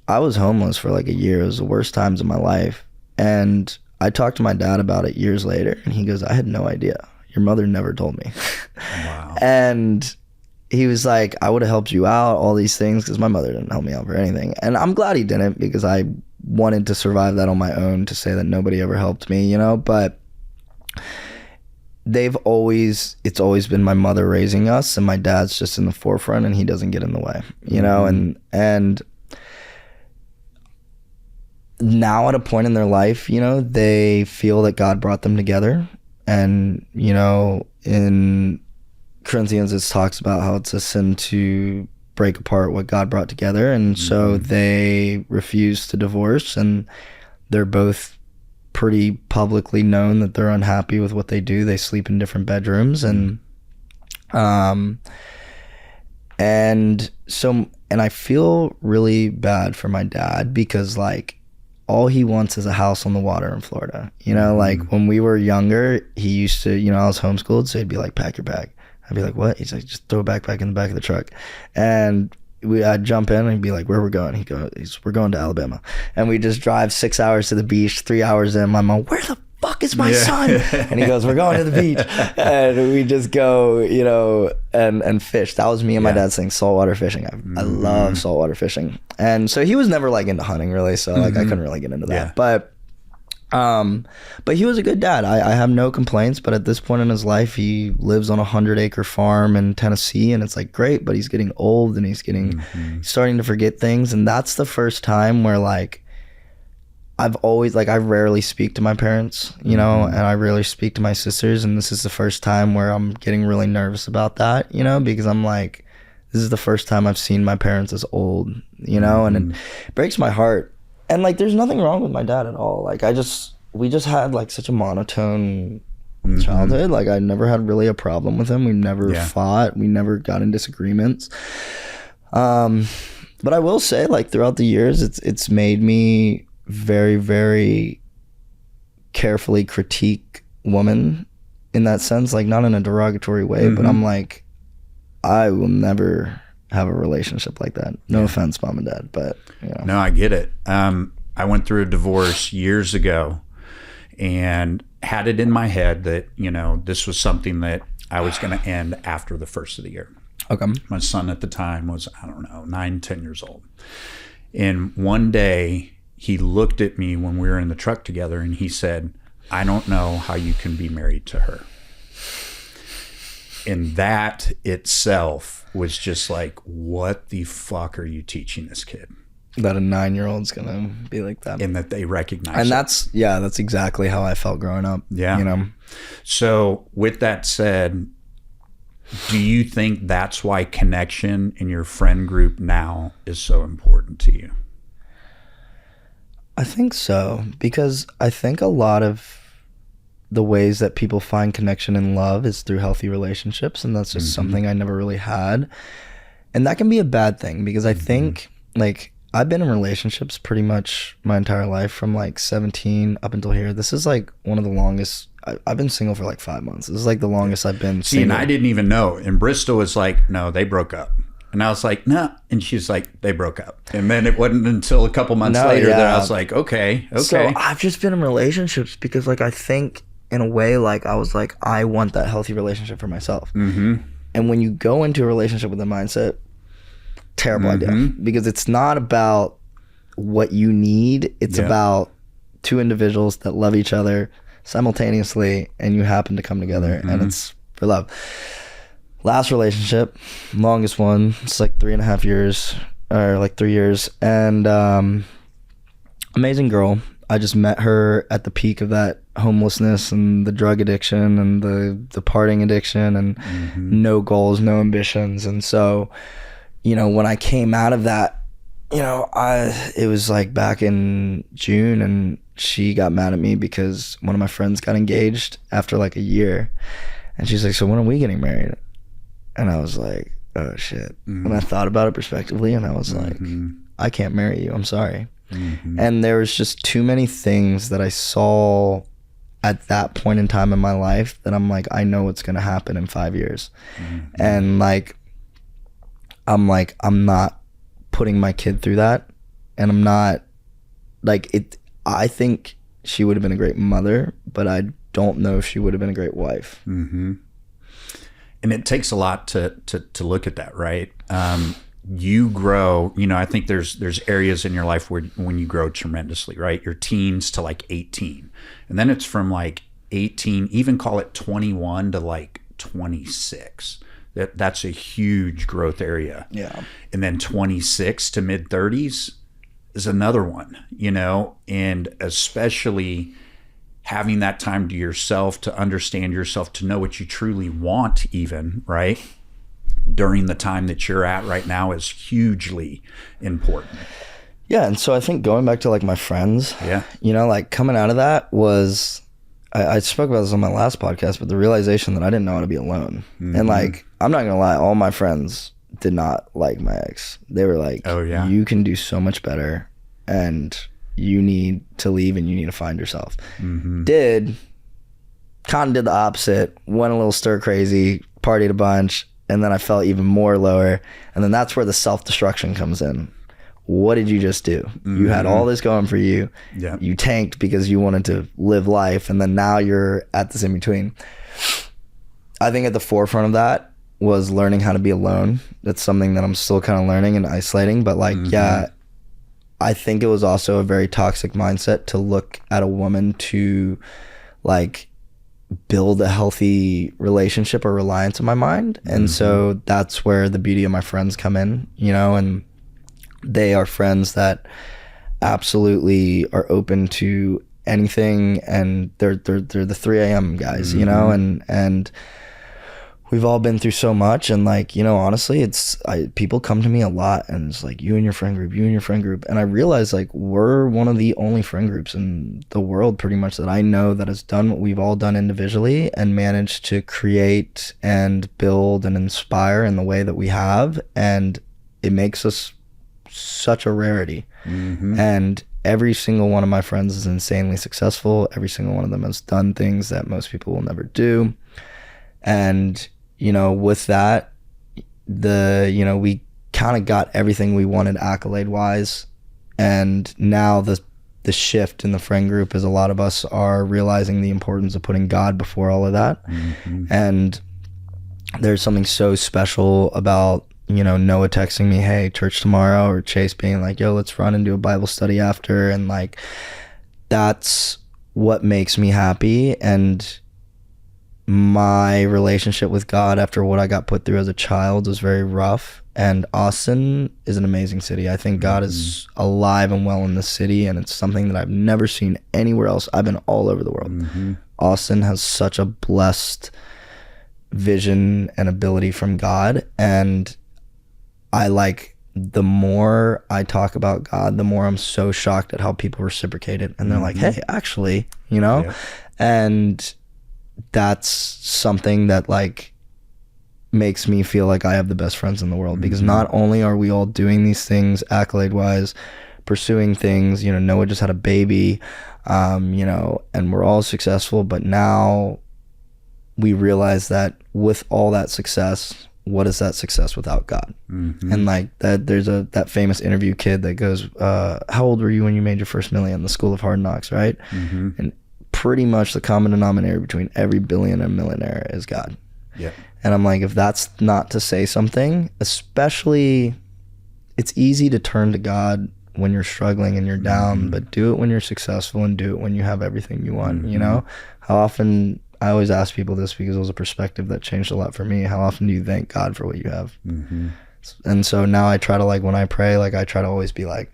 I was homeless for like a year. It was the worst times of my life. And I talked to my dad about it years later, and he goes, I had no idea. Your mother never told me. Wow. And he was like, I would have helped you out, all these things, because my mother didn't help me out for anything. And I'm glad he didn't, because I wanted to survive that on my own, to say that nobody ever helped me, you know? But it's always been my mother raising us, and my dad's just in the forefront, and he doesn't get in the way, you know? And now at a point in their life, you know, they feel that God brought them together. And, you know, in Corinthians, it talks about how it's a sin to break apart what God brought together. And so they refuse to divorce, and they're both pretty publicly known that they're unhappy with what they do. They sleep in different bedrooms, and I feel really bad for my dad, because like, all he wants is a house on the water in Florida. You know, like when we were younger, he used to, you know, I was homeschooled, so he'd be like, pack your bag. I'd be like, what? He's like, just throw a backpack in the back of the truck. And I'd jump in, and he'd be like, where we're going? He'd go, we're going to Alabama. And we just drive 6 hours to the beach, 3 hours in. My mom, where the fuck is my son? And he goes, we're going to the beach. And we just go, you know, and fish. That was me and my dad's thing, saltwater fishing. I love saltwater fishing. And so he was never like into hunting really, so like I couldn't really get into that. But he was a good dad. I have no complaints, but at this point in his life, he lives on a 100-acre farm in Tennessee, and it's like great, but he's getting old, and he's starting to forget things. And that's the first time where like, I've always, like, I rarely speak to my parents, you know, and I rarely speak to my sisters. And this is the first time where I'm getting really nervous about that, you know, because I'm like, this is the first time I've seen my parents as old, you know, and it breaks my heart. And like, there's nothing wrong with my dad at all. Like, we just had like such a monotone childhood. Like, I never had really a problem with him. We never fought. We never got in disagreements. But I will say, like, throughout the years, it's made me very, very carefully critique women in that sense, like not in a derogatory way, but I'm like, I will never have a relationship like that. No offense, mom and dad, but you know. No, I get it. I went through a divorce years ago and had it in my head that, you know, this was something that I was going to end after the first of the year. Okay. My son at the time was, I don't know, 9, 10 years old. And one day he looked at me when we were in the truck together, and he said, I don't know how you can be married to her. And that itself was just like, what the fuck are you teaching this kid? That a 9-year-old's gonna be like that. And that they recognize and it. That's exactly how I felt growing up. Yeah. You know? So with that said, do you think that's why connection in your friend group now is so important to you? I think so, because I think a lot of the ways that people find connection and love is through healthy relationships, and that's just something I never really had. And that can be a bad thing, because I think, like, I've been in relationships pretty much my entire life, from like 17 up until here. This is like one of the longest. I've been single for like 5 months. This is like the longest I've been single. See, and I didn't even know. And Bristol was like, no, they broke up. And I was like, no. And she's like, they broke up. And then it wasn't until a couple months later that I was like, okay. So I've just been in relationships because, like, I think in a way, like, I was like, I want that healthy relationship for myself. And when you go into a relationship with a mindset, terrible idea, because it's not about what you need. It's about two individuals that love each other simultaneously, and you happen to come together, and it's for love. Last relationship, longest one, it's like 3.5 years, or like 3 years, and amazing girl. I just met her at the peak of that homelessness and the drug addiction and the partying addiction and no goals, no ambitions. And so, you know, when I came out of that, you know, it was like back in June, and she got mad at me because one of my friends got engaged after like a year, and she's like, so when are we getting married? And I was like, oh shit. And I thought about it prospectively, and I was like, I can't marry you, I'm sorry. And there was just too many things that I saw at that point in time in my life that I'm like, I know what's gonna happen in 5 years. And like, I'm not putting my kid through that. And I'm not like it. I think she would have been a great mother, but I don't know if she would have been a great wife. And it takes a lot to look at that, right? You grow, you know, I think there's areas in your life where when you grow tremendously, right? Your teens to like 18. And then it's from like 18, even call it 21 to like 26. That's a huge growth area. Yeah. And then 26 to mid 30s is another one, you know, and especially having that time to yourself, to understand yourself, to know what you truly want even, right? During the time that you're at right now is hugely important. Yeah. And so I think going back to like my friends, you know, like coming out of that was, I spoke about this on my last podcast, but the realization that I didn't know how to be alone. And like, I'm not gonna lie, all my friends did not like my ex. They were like, oh yeah, you can do so much better, and you need to leave, and you need to find yourself. Did the opposite, went a little stir crazy, partied a bunch, and then I felt even more lower. And then that's where the self-destruction comes in. What did you just do? You had all this going for you. You tanked because you wanted to live life, and then now you're at this in between. I think at the forefront of that was learning how to be alone. That's something that I'm still kind of learning and isolating, but like, yeah, I think it was also a very toxic mindset to look at a woman to like build a healthy relationship or reliance in my mind. And so that's where the beauty of my friends come in, you know, and they are friends that absolutely are open to anything, and they're the 3 a.m. guys, you know, and we've all been through so much. And like, you know, honestly, people come to me a lot and it's like, you and your friend group. And I realize like we're one of the only friend groups in the world pretty much that I know that has done what we've all done individually and managed to create and build and inspire in the way that we have. And it makes us such a rarity. And every single one of my friends is insanely successful. Every single one of them has done things that most people will never do. And, you know, with that, you know, we kind of got everything we wanted accolade wise. And now the shift in the friend group is a lot of us are realizing the importance of putting God before all of that. And there's something so special about, you know, Noah texting me, hey, church tomorrow, or Chase being like, yo, let's run and do a Bible study after. And like, that's what makes me happy. And my relationship with God after what I got put through as a child was very rough. And Austin is an amazing city. I think God is alive and well in this city, and it's something that I've never seen anywhere else. I've been all over the world. Austin has such a blessed vision and ability from God. And I like, the more I talk about God, the more I'm so shocked at how people reciprocate it. And they're like, hey, actually, you know? And that's something that like makes me feel like I have the best friends in the world, because not only are we all doing these things accolade wise, pursuing things, you know, Noah just had a baby, you know, and we're all successful, but now we realize that with all that success, what is that success without God? And like that, there's that famous interview kid that goes, how old were you when you made your first million? The School of Hard Knocks, right? And pretty much the common denominator between every billionaire and millionaire is God. And I'm like, if that's not to say something, especially it's easy to turn to God when you're struggling and you're down, but do it when you're successful and do it when you have everything you want. You know, how often, I always ask people this because it was a perspective that changed a lot for me. How often do you thank God for what you have? And so now I try to, like, when I pray, like, I try to always be like,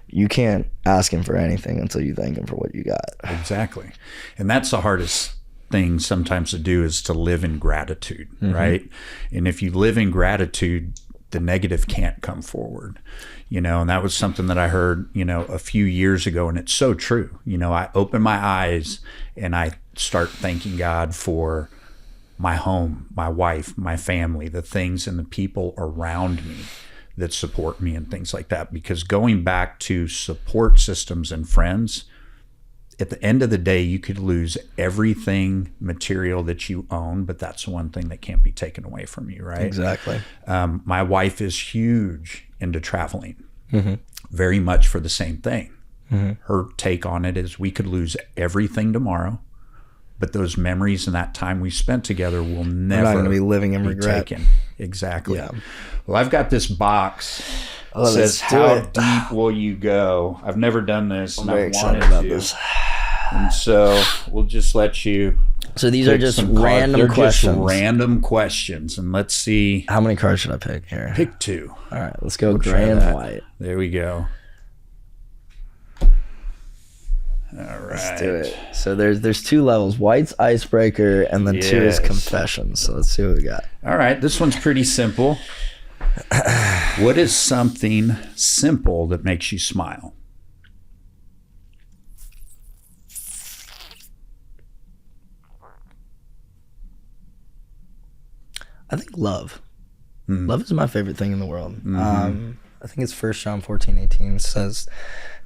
you can't ask him for anything until you thank him for what you got. Exactly. And that's the hardest thing sometimes to do, is to live in gratitude, right? And if you live in gratitude, the negative can't come forward, you know. And that was something that I heard, you know, a few years ago, and it's so true. You know, I open my eyes and I start thanking God for my home, my wife, my family, the things and the people around me that support me and things like that. Because going back to support systems and friends, at the end of the day, you could lose everything material that you own, but that's the one thing that can't be taken away from you, right? Exactly. My wife is huge into traveling, very much for the same thing. Her take on it is, we could lose everything tomorrow, but those memories and that time we spent together will never not going to be living in regret. taken. Exactly. Yeah. Well, I've got this box. Oh, Says, how deep will you go? I've never done this. I'm and very I excited wanted about to. this. And so we'll just let you. So these are just random questions. Just random questions, and let's see. How many cards should I pick here? Pick 2. All right, let's go We'll gray and that. white. There we go. All right. Let's do it. So there's 2 levels. White's icebreaker, and then 2 is confessions. So let's see what we got. All right, this one's pretty simple. What is something simple that makes you smile? I think love. Love is my favorite thing in the world. I think it's 1 John 14:18 says,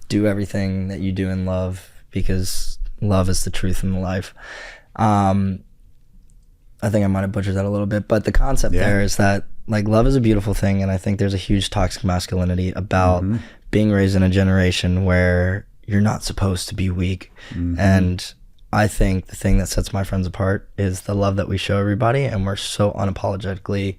do everything that you do in love, because love is the truth in the life. I think I might have butchered that a little bit, but the concept there is that, like, love is a beautiful thing, and I think there's a huge toxic masculinity about being raised in a generation where you're not supposed to be weak. And I think the thing that sets my friends apart is the love that we show everybody, and we're so unapologetically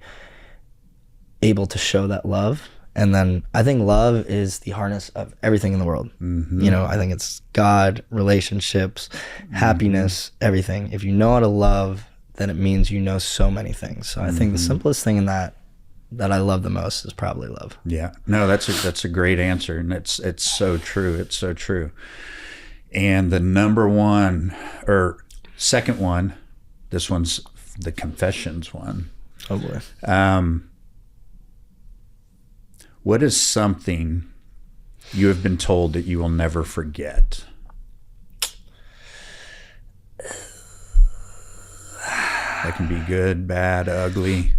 able to show that love. And then I think love is the harness of everything in the world. You know, I think it's God, relationships, happiness, everything. If you know how to love, then it means you know so many things. So I think the simplest thing in that I love the most is probably love. Yeah. No, that's a great answer, and it's so true. It's so true. And the number one, or second one, this one's the confessions one. Oh boy. What is something you have been told that you will never forget? That can be good, bad, ugly.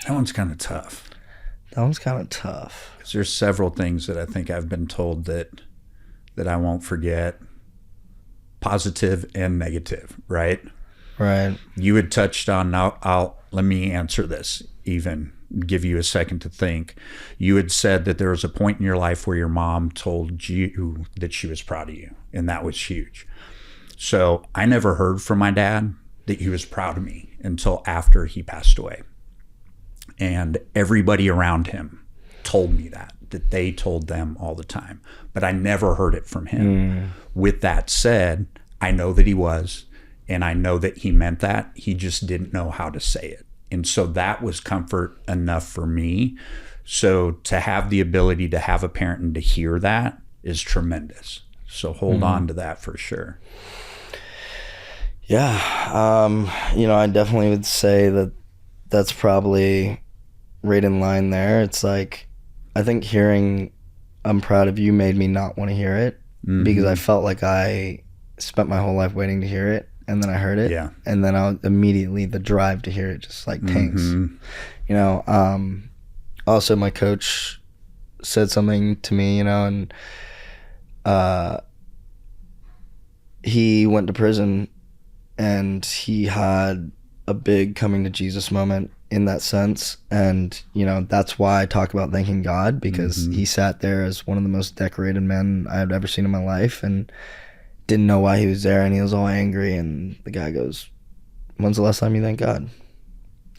That one's kind of tough. That one's kind of tough. Because there's several things that I think I've been told that I won't forget, positive and negative, right? Right. You had touched on, let me answer this, even give you a second to think. You had said that there was a point in your life where your mom told you that she was proud of you, and that was huge. So I never heard from my dad that he was proud of me until after he passed away. And everybody around him told me that they told them all the time, but I never heard it from him. With that said, I know that he was, and I know that he meant that. He just didn't know how to say it. And so that was comfort enough for me. So to have the ability to have a parent and to hear that is tremendous. So hold on to that for sure. Yeah. You know, I definitely would say that that's probably right in line there. It's like, I think hearing I'm proud of you made me not want to hear it because I felt like I spent my whole life waiting to hear it. And then I heard it, and then immediately the drive to hear it just like tanks. You know, also my coach said something to me, you know, and he went to prison, and he had a big coming to Jesus moment in that sense. And, you know, that's why I talk about thanking God, because he sat there as one of the most decorated men I had ever seen in my life, and didn't know why he was there, and he was all angry, and the guy goes, when's the last time you thanked God?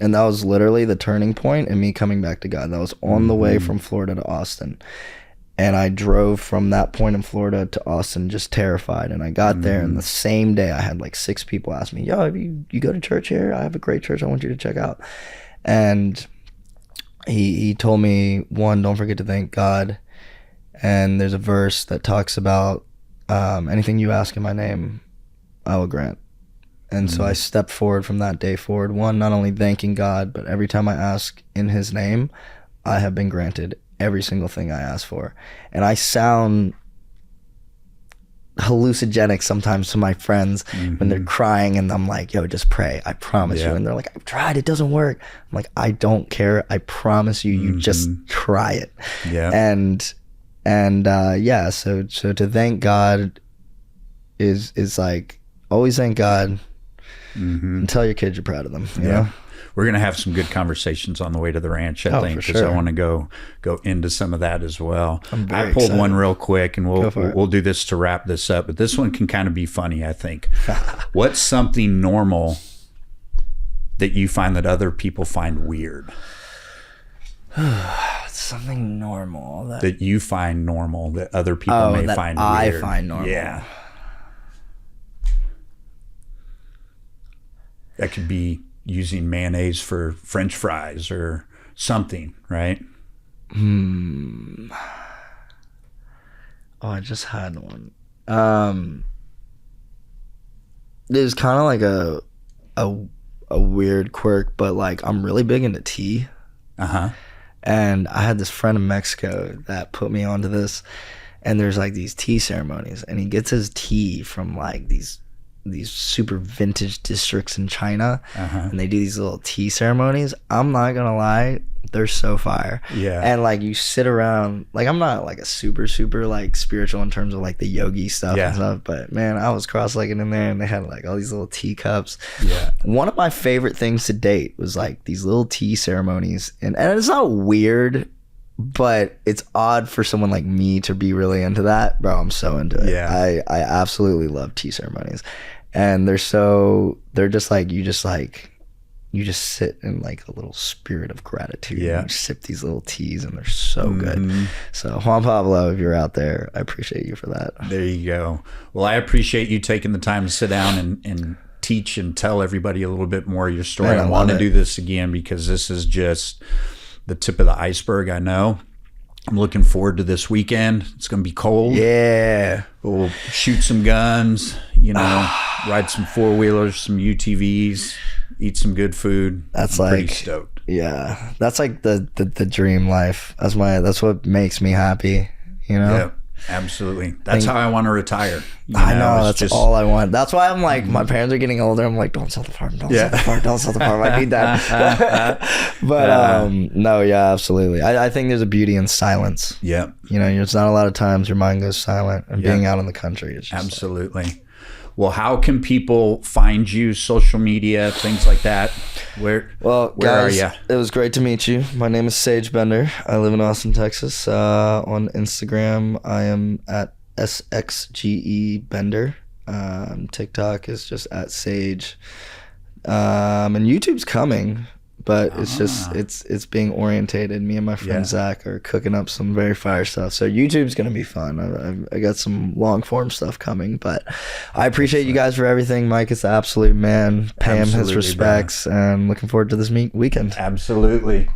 And that was literally the turning point in me coming back to God. That was on the way from Florida to Austin. And I drove from that point in Florida to Austin just terrified. And I got there, and the same day I had like 6 people ask me, yo, you go to church here? I have a great church I want you to check out. And he told me, one, don't forget to thank God. And there's a verse that talks about anything you ask in my name, I will grant. And so I stepped forward from that day forward, one, not only thanking God, but every time I ask in his name, I have been granted every single thing I ask for. And I sound hallucinogenic sometimes to my friends when they're crying, and I'm like, yo, just pray, I promise you. And they're like, I've tried, it doesn't work. I'm like, I don't care, I promise you, you just try it. And so to thank God is like, always thank God, and tell your kids you're proud of them, you know? We're going to have some good conversations on the way to the ranch, I think, because I want to go into some of that as well. I pulled one real quick, and we'll do this to wrap this up, but this one can kind of be funny, I think. What's something normal that you find that other people find weird? Something normal that you find normal that other people may find weird. I find normal. Yeah. That could be using mayonnaise for French fries or something, right? I just had one. There's kind of like a weird quirk, but like I'm really big into tea. And I had this friend in Mexico that put me onto this, and there's like these tea ceremonies, and he gets his tea from like these super vintage districts in China, and they do these little tea ceremonies. I'm not gonna lie, they're so fire. And like you sit around, like I'm not like a super like spiritual in terms of like the yogi stuff and stuff, but man, I was cross-legged in there, and they had like all these little teacups. One of my favorite things to date was like these little tea ceremonies, and it's not weird, but it's odd for someone like me to be really into that. Bro, I'm so into it. I absolutely love tea ceremonies. And they're just like, you just sit in like a little spirit of gratitude. And you sip these little teas, and they're so good. So Juan Pablo, if you're out there, I appreciate you for that. There you go. Well, I appreciate you taking the time to sit down and teach and tell everybody a little bit more of your story. Man, I want to do this again because this is just the tip of the iceberg. I know. I'm looking forward to this weekend. It's going to be cold. We'll shoot some guns, ride some 4-wheelers, some UTVs, eat some good food. That's I'm like pretty stoked. Yeah. That's like the dream life. That's what makes me happy, Yeah. Absolutely. That's how I want to retire. I know. That's just all I want. That's why I'm like, my parents are getting older. I'm like, don't sell the farm. Don't sell the farm. Don't sell the farm. I need that. But no, yeah, absolutely. I think there's a beauty in silence. It's not a lot of times your mind goes silent, and being out in the country is just absolutely. Well, how can people find you? Social media, things like that. Where guys, are you? It was great to meet you. My name is Sage Bender. I live in Austin, Texas. On Instagram, I am at SXGE Bender. TikTok is just at Sage. And YouTube's coming, but it's just it's being orientated. Me and my friend Zach are cooking up some very fire stuff, so YouTube's gonna be fun. I got some long form stuff coming, but I appreciate you guys for everything. Mike is the absolute man. Pam his respects, and looking forward to this weekend. Absolutely.